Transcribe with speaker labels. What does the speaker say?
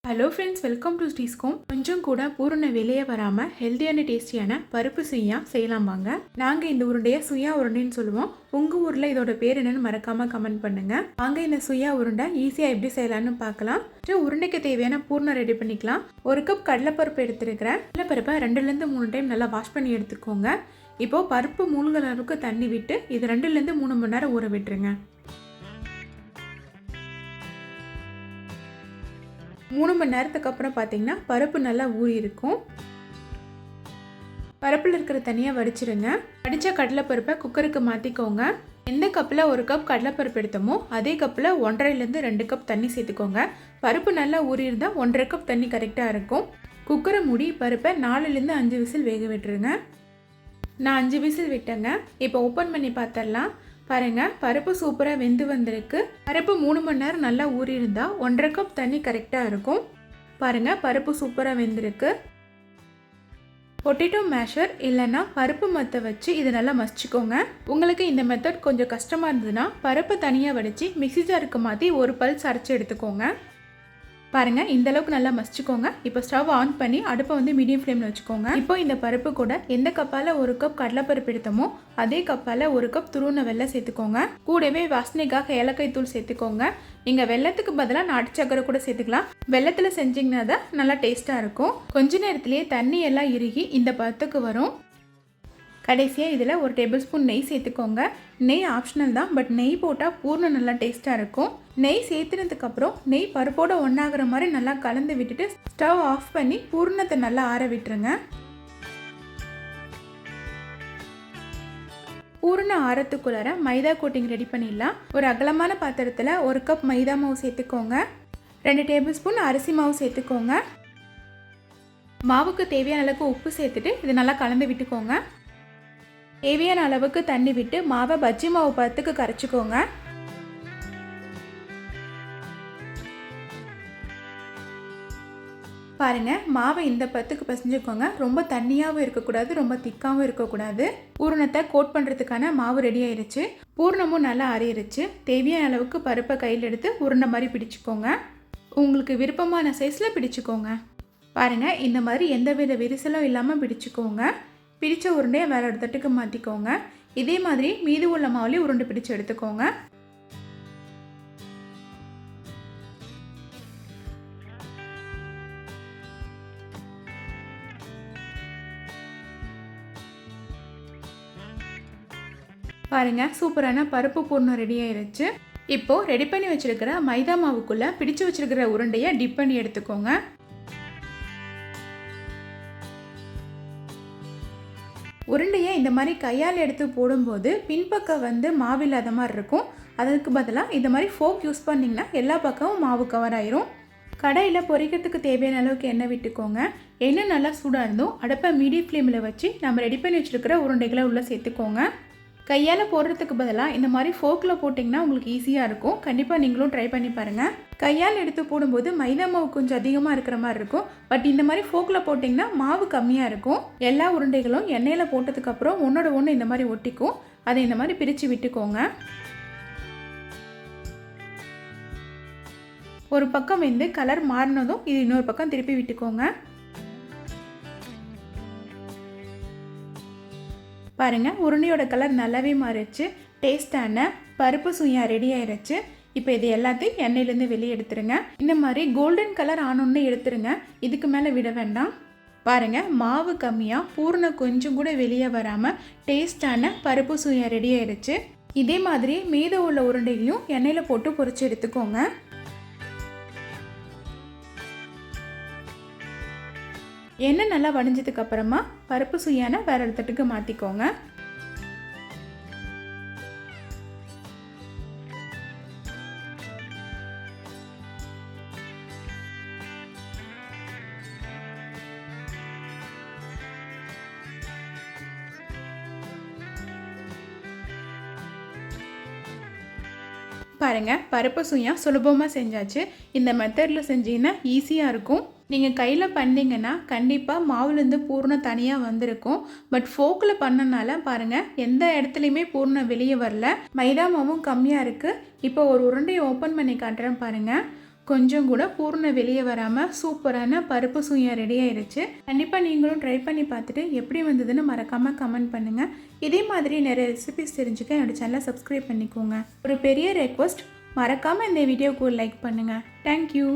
Speaker 1: Hello friends, welcome to ஸ்ரீஸ்கோம். கொஞ்சம் கூட பூரண வெளியே வராமல் ஹெல்த்தியான டேஸ்டியான பருப்பு சுய்யா செய்யலாம் வாங்க. நாங்கள் இந்த உருண்டையை சுய்யா உருண்டைன்னு சொல்லுவோம். உங்கள் ஊரில் இதோட பேர் என்னன்னு மறக்காமல் கமெண்ட் பண்ணுங்கள். வாங்க இந்த சுய்யா உருண்டை ஈஸியாக எப்படி செய்யலான்னு பார்க்கலாம். உருண்டைக்கு தேவையான பூர்ணம் ரெடி பண்ணிக்கலாம். ஒரு கப் கடலைப்பருப்பு எடுத்துருக்கிறேன். கடலைப்பருப்பை 2-3 டைம் நல்லா வாஷ் பண்ணி எடுத்துக்கோங்க. இப்போது பருப்பு மூழ்கிற அளவுக்கு தண்ணி விட்டு இது 2-3 மணி நேரம் ஊற விட்டுருங்க. 3 மணி நேரத்துக்கு அப்புறம் பார்த்தீங்கன்னா பருப்பு நல்லா ஊறி இருக்கும். பருப்பில் இருக்கிற தனியாக வடிச்சிருங்க. வடித்த கடலைப்பருப்பை குக்கருக்கு மாற்றிக்கோங்க. எந்த கப்பில் 1 கப் கடலைப்பருப்பு எடுத்தோமோ அதே கப்பில் 1.5-2 கப் தண்ணி சேர்த்துக்கோங்க. பருப்பு நல்லா ஊறி இருந்தால் 1.5 கப் தண்ணி கரெக்டாக இருக்கும். குக்கரை மூடி பருப்பை 4-5 விசில் வேக விட்டுருங்க. நான் 5 விசில் விட்டேங்க. இப்போ ஓப்பன் பண்ணி பார்த்துடலாம். பாருங்க, பருப்பு சூப்பராக வெந்து வந்திருக்கு. பருப்பு 3 மணி நேரம் நல்லா ஊறி இருந்தால் 1.5 கப் தண்ணி கரெக்டாக இருக்கும். பாருங்க, பருப்பு சூப்பராக வெந்திருக்கு. பொட்டேட்டோ மேஷர் இல்லைன்னா பருப்பு மத்தை வச்சு இதை நல்லா மசிச்சுக்கோங்க. உங்களுக்கு இந்த மெத்தட் கொஞ்சம் கஷ்டமாக இருந்ததுன்னா பருப்பை தனியாக வடித்து மிக்ஸி ஜாருக்கு மாற்றி ஒரு பல்ஸ் அரைச்சி எடுத்துக்கோங்க. பாருங்கள், இந்த அளவுக்கு நல்லா மசிச்சுக்கோங்க. இப்போ ஸ்டவ் ஆன் பண்ணி அடுப்பை மீடியம் ஃப்ளேமில் வச்சுக்கோங்க. இப்போ இந்த பருப்பு கூட எந்த கப்பால் 1 கப் கடலைப்பருப்பு எடுத்தோமோ அதே கப்பால் 1 கப் துருவின வெல்லம் சேர்த்துக்கோங்க. கூடவே வாசனைக்காக ஏலக்காய் தூள் சேர்த்துக்கோங்க. நீங்கள் வெல்லத்துக்கு பதிலாக நாட்டு சக்கரை கூட சேர்த்துக்கலாம். வெல்லத்தில் செஞ்சிங்கன்னா தான் நல்லா டேஸ்ட்டாக இருக்கும். கொஞ்ச நேரத்திலேயே தண்ணி எல்லாம் இறுகி இந்த பதத்துக்கு வரும். கடைசியாக இதில் 1 டேபிள் ஸ்பூன் நெய் சேர்த்துக்கோங்க. நெய் ஆப்ஷனல் தான், பட் நெய் போட்டால் பூர்ணம் நல்லா டேஸ்ட்டாக இருக்கும். நெய் சேர்த்துனதுக்கப்புறம் நெய் பருப்போடு ஒன்றாகிற மாதிரி நல்லா கலந்து விட்டுட்டு ஸ்டவ் ஆஃப் பண்ணி பூர்ணத்தை நல்லா ஆற விட்டுருங்க. பூர்ண ஆரத்துக்குள்ளார மைதா கோட்டிங் ரெடி பண்ணிடலாம். ஒரு அகலமான பாத்திரத்தில் 1 கப் மைதா மாவு சேர்த்துக்கோங்க. 2 டேபிள் ஸ்பூன் அரிசி மாவு சேர்த்துக்கோங்க. மாவுக்கு தேவையான அளவுக்கு உப்பு சேர்த்துட்டு இது நல்லா கலந்து விட்டுக்கோங்க. தேவையான அளவுக்கு தண்ணி விட்டு மாவை பஜ்ஜி மாவு பதத்துக்கு கரைச்சிக்கோங்க. பாருங்கள், மாவை இந்த பதத்துக்கு பிசைஞ்சுக்கோங்க. ரொம்ப தண்ணியாகவும் இருக்கக்கூடாது, ரொம்ப திக்காகவும் இருக்கக்கூடாது. பூரணத்தை கோட் பண்ணுறதுக்கான மாவு ரெடி ஆயிடுச்சு. பூர்ணமும் நல்லா அரையிருச்சு. தேவையான அளவுக்கு பருப்பை கையில் எடுத்து உருண்டை மாதிரி பிடிச்சிக்கோங்க. உங்களுக்கு விருப்பமான சைஸில் பிடிச்சிக்கோங்க. பாருங்கள், இந்த மாதிரி எந்தவித விரிசலும் இல்லாமல் பிடிச்சிக்கோங்க. பிடிச்ச உருண்டையை வேற ஒரு தட்டுக்கு மாற்றிக்கோங்க. இதே மாதிரி மீதி உள்ள மாவுலேயும் உருண்டை பிடிச்சு எடுத்துக்கோங்க. பாருங்க, சூப்பரான பருப்பு பூர்ணம் ரெடி ஆயிருச்சு. இப்போ ரெடி பண்ணி வச்சிருக்கிற மைதா மாவுக்குள்ள பிடிச்சு வச்சிருக்கிற உருண்டையை டிப் பண்ணி எடுத்துக்கோங்க. உருண்டையை இந்த மாதிரி கையால் எடுத்து போடும்போது பின்பக்கம் மாவில்லாத மாதிரி இருக்கும். அதுக்கு பதிலாக இந்த மாதிரி ஃபோக் யூஸ் பண்ணிங்கன்னா எல்லா பக்கமும் மாவு கவர் ஆயிரும். கடாயில் பொரிக்கிறதுக்கு தேவையான அளவுக்கு எண்ணெய் விட்டுக்கோங்க. எண்ணெய் நல்லா சூடாக இருந்தும் அடுப்பை மீடியம் ஃப்ளேமில் வச்சு நம்ம ரெடி பண்ணி வச்சுருக்கிற உருண்டைகளை உள்ளே சேர்த்துக்கோங்க. கையால் போடுறதுக்கு பதிலாக இந்த மாதிரி ஃபோக்கில் போட்டிங்கன்னா உங்களுக்கு ஈஸியாக இருக்கும். கண்டிப்பாக நீங்களும் ட்ரை பண்ணி பாருங்கள். கையால் எடுத்து போடும்போது மைதா மாவு கொஞ்சம் அதிகமாக இருக்கிற மாதிரி இருக்கும். பட் இந்த மாதிரி ஃபோக்கில் போட்டிங்கன்னா மாவு கம்மியாக இருக்கும். எல்லா உருண்டைகளும் எண்ணெயில் போட்டதுக்கப்புறம் ஒன்றோட ஒன்று இந்த மாதிரி ஒட்டிக்கும். அதை இந்த மாதிரி பிரித்து விட்டுக்கோங்க. ஒரு பக்கம் கலர் மாறினதும் இது இன்னொரு பக்கம் திருப்பி விட்டுக்கோங்க. பாருங்கள், உருண்டையோட கலர் நல்லாவே மாறிடுச்சு. டேஸ்டான பருப்பு சுய்யா ரெடி ஆயிடுச்சு. இப்போ இது எல்லாத்தையும் எண்ணெயிலேருந்து வெளியே எடுத்துருங்க. இந்த மாதிரி கோல்டன் கலர் ஆனோன்னு எடுத்துருங்க. இதுக்கு மேலே விட வேண்டாம். பாருங்கள், மாவு கம்மியாக பூர்ணம் கொஞ்சம் கூட வெளியே வராமல் டேஸ்டான பருப்பு சுய்யா ரெடி ஆயிடுச்சு. இதே மாதிரி மீதம் உள்ள உருண்டைகளையும் எண்ணெயில் போட்டு பொரிச்சு எடுத்துக்கோங்க. எண்ணெய் நல்லா வடிஞ்சதுக்கு அப்புறமா பருப்பு சுய்யான வேற ஒரு தட்டுக்கு மாற்றிக்கோங்க. பாருங்கள், பருப்பு சுய்யா சுலபமாக செஞ்சாச்சு. இந்த மெத்தடில் செஞ்சீங்கன்னா ஈஸியாக இருக்கும். நீங்கள் கையில் பண்ணிங்கன்னா கண்டிப்பாக மாவுலேருந்து பூர்ணம் தனியாக வந்திருக்கும். பட் ஃபோக்கில் பண்ணனால பாருங்கள், எந்த இடத்துலையுமே பூர்ணம் வெளியே வரல. மைதா மாவும் கம்மியாக இருக்குது. இப்போ ஒரு உருண்டையை ஓப்பன் பண்ணி காட்டுறேன் பாருங்கள். கொஞ்சம் கூட பூர்ண வெளியே வராமல் சூப்பரான பருப்பு சுயம் ரெடி ஆயிடுச்சு. கண்டிப்பாக நீங்களும் ட்ரை பண்ணி பார்த்துட்டு எப்படி வந்ததுன்னு மறக்காமல் கமெண்ட் பண்ணுங்கள். இதே மாதிரி நிறைய ரெசிபிஸ் தெரிஞ்சுக்க என்னோடய சேனலை சப்ஸ்கிரைப் பண்ணிக்கோங்க. ஒரு பெரிய ரெக்வஸ்ட், மறக்காமல் இந்த வீடியோவுக்கு ஒரு லைக் பண்ணுங்கள். தேங்க்யூ.